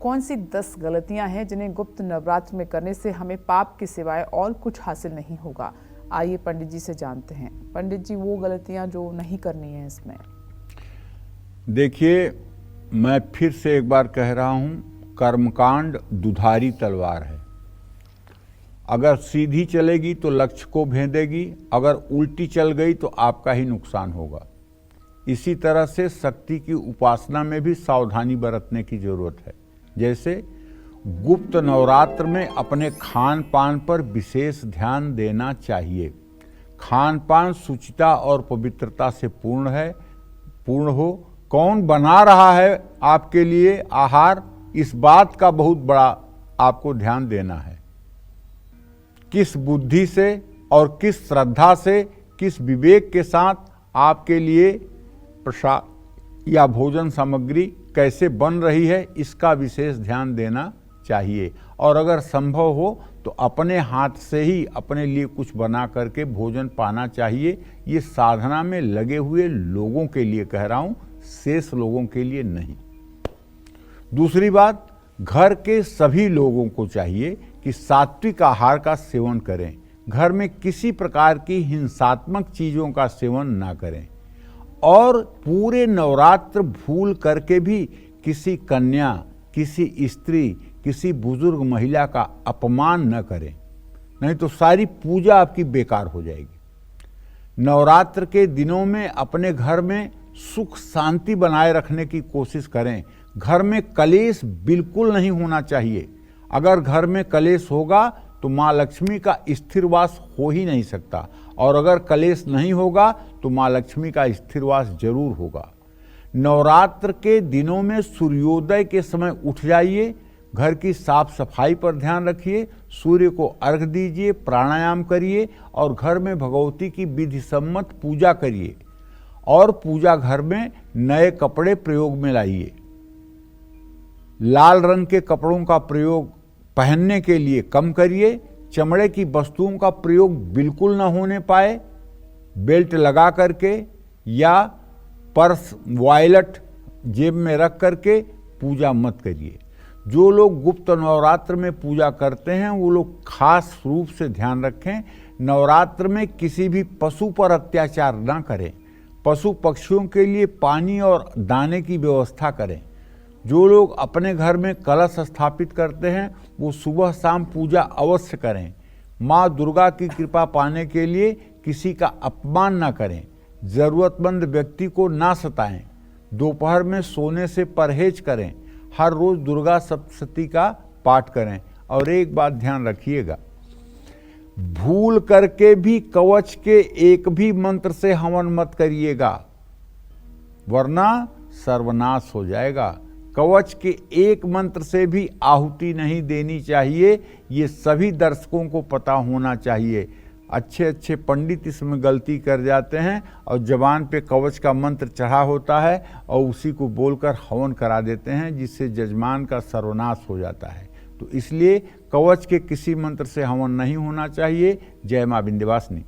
कौन सी 10 गलतियां हैं जिन्हें गुप्त नवरात्र में करने से हमें पाप के सिवाय और कुछ हासिल नहीं होगा? आइए पंडित जी से जानते हैं। पंडित जी, वो गलतियां जो नहीं करनी है इसमें। देखिए, मैं फिर से एक बार कह रहा हूं, कर्मकांड दुधारी तलवार है। अगर सीधी चलेगी तो लक्ष्य को भेदेगी, अगर उल्टी चल गई तो आपका ही नुकसान होगा। इसी तरह से शक्ति की उपासना में भी सावधानी बरतने की जरूरत है। जैसे गुप्त नवरात्र में अपने खान पान पर विशेष ध्यान देना चाहिए। खान पान शुचिता और पवित्रता से पूर्ण हो। कौन बना रहा है आपके लिए आहार, इस बात का बहुत बड़ा आपको ध्यान देना है। किस बुद्धि से और किस श्रद्धा से, किस विवेक के साथ आपके लिए प्रसाद या भोजन सामग्री कैसे बन रही है, इसका विशेष ध्यान देना चाहिए। और अगर संभव हो तो अपने हाथ से ही अपने लिए कुछ बना करके भोजन पाना चाहिए। ये साधना में लगे हुए लोगों के लिए कह रहा हूं, शेष लोगों के लिए नहीं। दूसरी बात, घर के सभी लोगों को चाहिए कि सात्विक आहार का सेवन करें। घर में किसी प्रकार की हिंसात्मक चीजों का सेवन ना करें। और पूरे नवरात्र भूल करके भी किसी कन्या, किसी स्त्री, किसी बुजुर्ग महिला का अपमान न करें, नहीं तो सारी पूजा आपकी बेकार हो जाएगी। नवरात्र के दिनों में अपने घर में सुख शांति बनाए रखने की कोशिश करें। घर में कलेश बिल्कुल नहीं होना चाहिए। अगर घर में कलेश होगा तो माँ लक्ष्मी का स्थिरवास हो ही नहीं सकता, और अगर कलेश नहीं होगा तो माँ लक्ष्मी का स्थिरवास जरूर होगा। नवरात्र के दिनों में सूर्योदय के समय उठ जाइए, घर की साफ सफाई पर ध्यान रखिए, सूर्य को अर्घ दीजिए, प्राणायाम करिए और घर में भगवती की विधि सम्मत पूजा करिए। और पूजा घर में नए कपड़े प्रयोग में लाइए। लाल रंग के कपड़ों का प्रयोग पहनने के लिए कम करिए। चमड़े की वस्तुओं का प्रयोग बिल्कुल न होने पाए। बेल्ट लगा करके या पर्स, वॉलेट जेब में रख करके पूजा मत करिए। जो लोग गुप्त नवरात्र में पूजा करते हैं वो लोग खास रूप से ध्यान रखें, नवरात्र में किसी भी पशु पर अत्याचार न करें। पशु पक्षियों के लिए पानी और दाने की व्यवस्था करें। जो लोग अपने घर में कलश स्थापित करते हैं वो सुबह शाम पूजा अवश्य करें। माँ दुर्गा की कृपा पाने के लिए किसी का अपमान न करें। जरूरतमंद व्यक्ति को ना सताएं। दोपहर में सोने से परहेज करें। हर रोज दुर्गा सप्तशती का पाठ करें। और एक बात ध्यान रखिएगा, भूल करके भी कवच के एक भी मंत्र से हवन मत करिएगा, वरना सर्वनाश हो जाएगा। कवच के एक मंत्र से भी आहुति नहीं देनी चाहिए। ये सभी दर्शकों को पता होना चाहिए। अच्छे अच्छे पंडित इसमें गलती कर जाते हैं और जबान पे कवच का मंत्र चढ़ा होता है और उसी को बोलकर हवन करा देते हैं, जिससे जजमान का सर्वनाश हो जाता है। तो इसलिए कवच के किसी मंत्र से हवन नहीं होना चाहिए। जय मां विंध्यवासिनी।